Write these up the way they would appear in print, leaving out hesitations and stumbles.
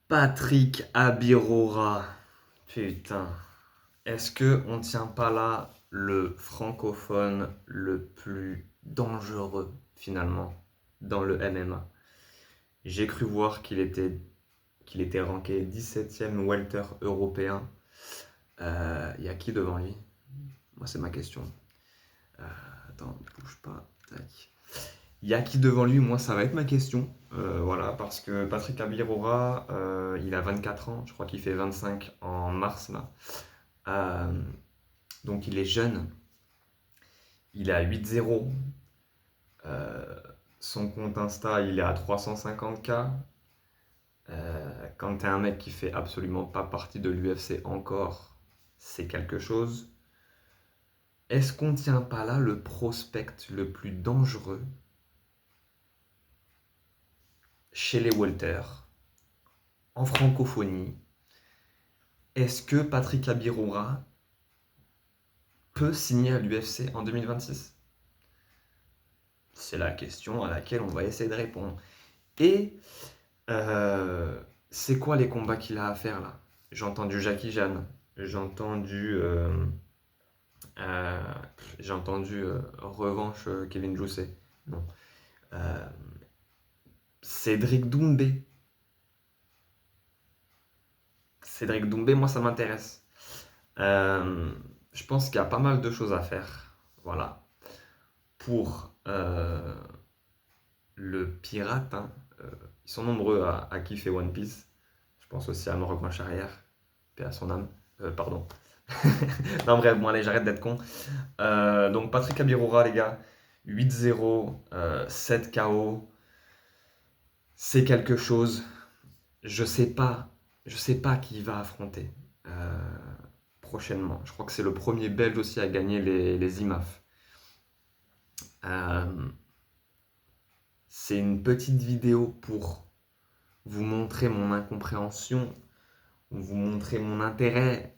Patrick Abirora. Putain. Est-ce que on tient pas là le francophone le plus dangereux finalement dans le MMA? J'ai cru voir qu'il était ranké 17e welter européen. Il y a qui devant lui? Moi, c'est ma question. Euh, Attends, bouge pas. Tac. Il y a qui devant lui? Moi, ça va être ma question. Voilà, parce que Patrick Abirora, il a 24 ans. Je crois qu'il fait 25 en mars là. Euh, donc il est jeune. Il est à 8-0. Euh, Son compte Insta, il est à 350K. Quand t'es un mec qui fait absolument pas partie de l'UFC encore, c'est quelque chose. Est-ce qu'on tient pas là le prospect le plus dangereux chez les welters, en francophonie? Est-ce que Patrick Abirora peut signer à l'UFC en 2026? C'est la question à laquelle on va essayer de répondre. Et euh, c'est quoi les combats qu'il a à faire là? J'ai entendu Jackie Jeanne, j'ai entendu, euh, Revanche Kevin Jousset. Non. Euh, Cédric Doumbé. Cédric Doumbé, moi ça m'intéresse. Euh, je pense qu'il y a pas mal de choses à faire. Voilà. Pour le pirate, hein. Ils sont nombreux à kiffer One Piece. Je pense aussi à Morog Charrière, paix à son âme. Pardon. Non, bref, bon, allez, j'arrête d'être con. Donc, Patrick Abirora, les gars, 8-0, 7 KO, c'est quelque chose. Je sais pas, je sais pas qui il va affronter prochainement. Je crois que c'est le premier Belge aussi à gagner les IMAF. Euh, c'est une petite vidéo pour vous montrer mon incompréhension, vous montrer mon intérêt,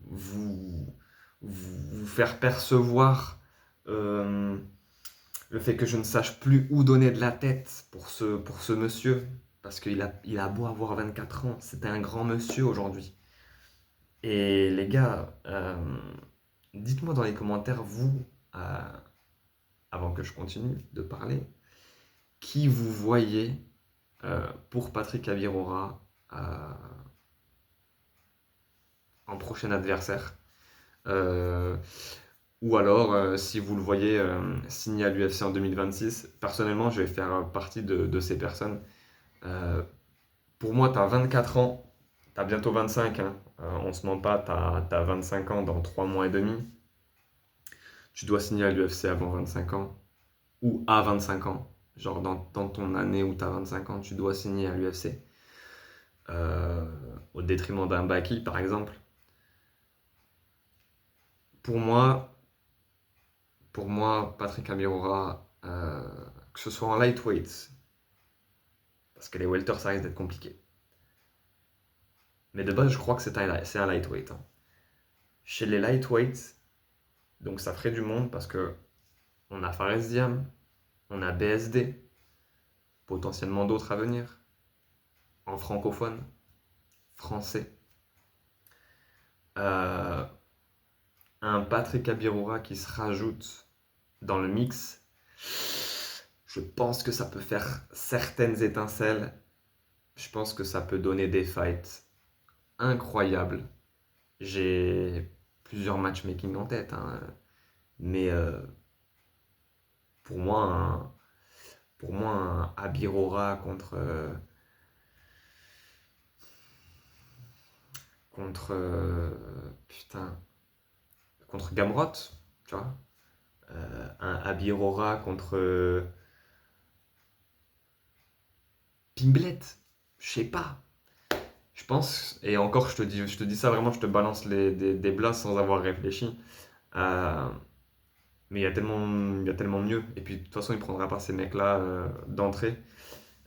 vous, vous faire percevoir euh, le fait que je ne sache plus où donner de la tête pour ce monsieur. Parce qu'il a beau avoir 24 ans, c'est un grand monsieur aujourd'hui. Et les gars, dites-moi dans les commentaires, vous, avant que je continue de parler, qui vous voyez pour Patrick Abirora en prochain adversaire. Euh, ou alors, si vous le voyez signer à l'UFC en 2026, personnellement, je vais faire partie de ces personnes. Euh, pour moi, tu as 24 ans, tu as bientôt 25, hein. On se ment pas, tu as 25 ans dans 3 mois et demi. Tu dois signer à l'UFC avant 25 ans, ou à 25 ans. Genre dans ton année où tu as 25 ans, tu dois signer à l'UFC. Euh, Au détriment d'un Baki, par exemple. Pour moi, Patrick Amirora, que ce soit en lightweight, parce que les welters, ça risque d'être compliqué. Mais de base, je crois que c'est un lightweight, hein. Chez les lightweights, donc ça ferait du monde parce que on a Fares Diam, on a BSD, potentiellement d'autres à venir, en francophone, français. Euh, un Patrick Abirora qui se rajoute dans le mix, je pense que ça peut faire certaines étincelles. Je pense que ça peut donner des fights incroyables. J'ai plusieurs matchmaking en tête, hein. Mais pour moi, un Abirora putain, contre Gamrot, tu vois. Un Abirora contre Pimblet, je sais pas. Je pense, et encore je te dis ça vraiment, je te balance des blasts sans avoir réfléchi. Euh, mais il y a tellement mieux. Et puis de toute façon, il prendra pas ces mecs-là d'entrée.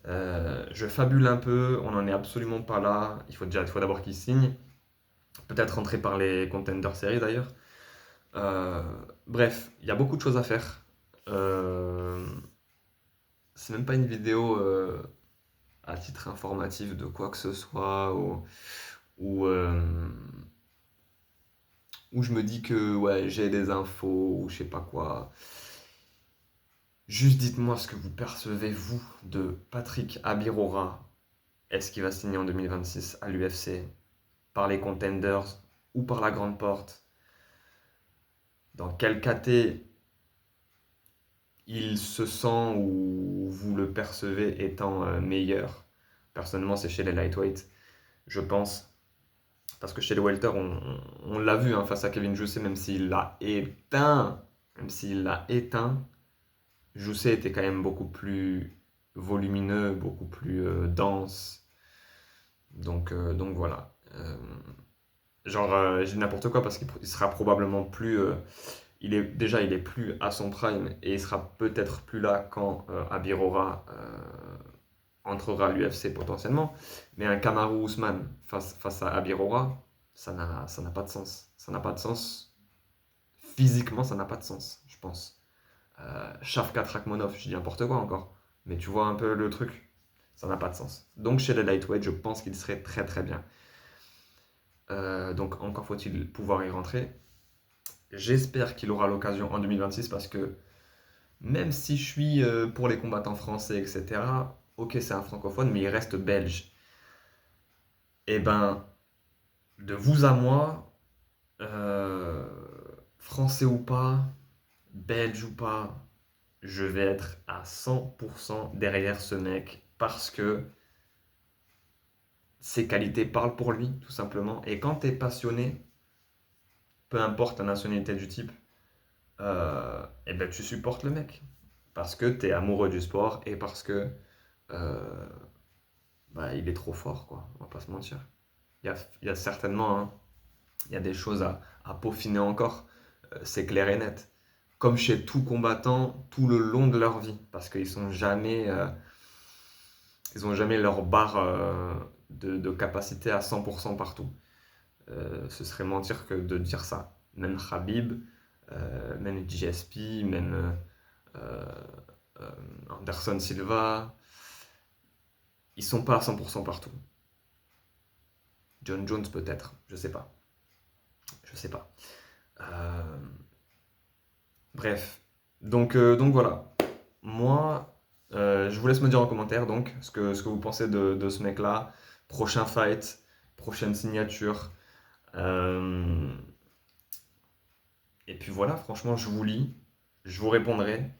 Je fabule un peu, on n'en est absolument pas là. Il faut d'abord qu'ils signent. Peut-être rentrer par les Contender Series d'ailleurs. Euh, Bref, il y a beaucoup de choses à faire. C'est même pas une vidéo à titre informatif de quoi que ce soit, ou, euh, où je me dis que ouais, j'ai des infos, ou je sais pas quoi. Juste dites-moi ce que vous percevez, vous, de Patrick Abirora. Est-ce qu'il va signer en 2026 à l'UFC par les contenders ou par la grande porte? Dans quel KT il se sent ou vous le percevez étant meilleur? Personnellement, c'est chez les lightweights, je pense. Parce que chez les welter, on l'a vu hein, face à Kevin Jousset, même s'il l'a éteint, Jousset était quand même beaucoup plus volumineux, beaucoup plus dense. Donc voilà. Je dis n'importe quoi parce qu'il sera probablement plus. Il est plus à son prime et il sera peut-être plus là quand Abirora entrera à l'UFC potentiellement. Mais un Kamaru Usman face à Abirora, ça n'a pas de sens. Ça n'a pas de sens. Physiquement, ça n'a pas de sens, je pense. Shavkat Rakhmonov, je dis n'importe quoi encore. Mais tu vois un peu le truc. Ça n'a pas de sens. Donc chez les lightweight, je pense qu'il serait très très bien. Donc encore faut-il pouvoir y rentrer. J'espère qu'il aura l'occasion en 2026 parce que même si je suis pour les combattants français, etc., ok, c'est un francophone, mais il reste belge. Et ben, de vous à moi, euh, français ou pas, belge ou pas, je vais être à 100% derrière ce mec parce que ses qualités parlent pour lui, tout simplement. Et quand tu es passionné, peu importe la nationalité du type, et ben tu supportes le mec. Parce que tu es amoureux du sport et parce que euh, bah, il est trop fort, quoi. On va pas se mentir. Il y a certainement hein, il y a des choses à peaufiner encore, c'est clair et net. Comme chez tout combattant, tout le long de leur vie, parce qu'ils sont jamais, ils ont jamais leur barre de capacité à 100% partout. Ce serait mentir que de dire ça. Même Khabib, même GSP, même euh, euh, Anderson Silva, ils sont pas à 100% partout. John Jones peut-être, je sais pas. Je sais pas. Euh, Bref, donc voilà. Moi, je vous laisse me dire en commentaire donc ce que vous pensez de ce mec-là. Prochain fight, prochaine signature. Euh, et puis voilà, franchement, je vous lis, je vous répondrai.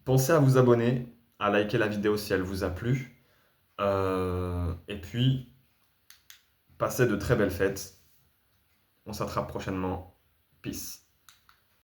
Pensez à vous abonner, à liker la vidéo si elle vous a plu. Et puis, passez de très belles fêtes. On s'attrape prochainement. Peace.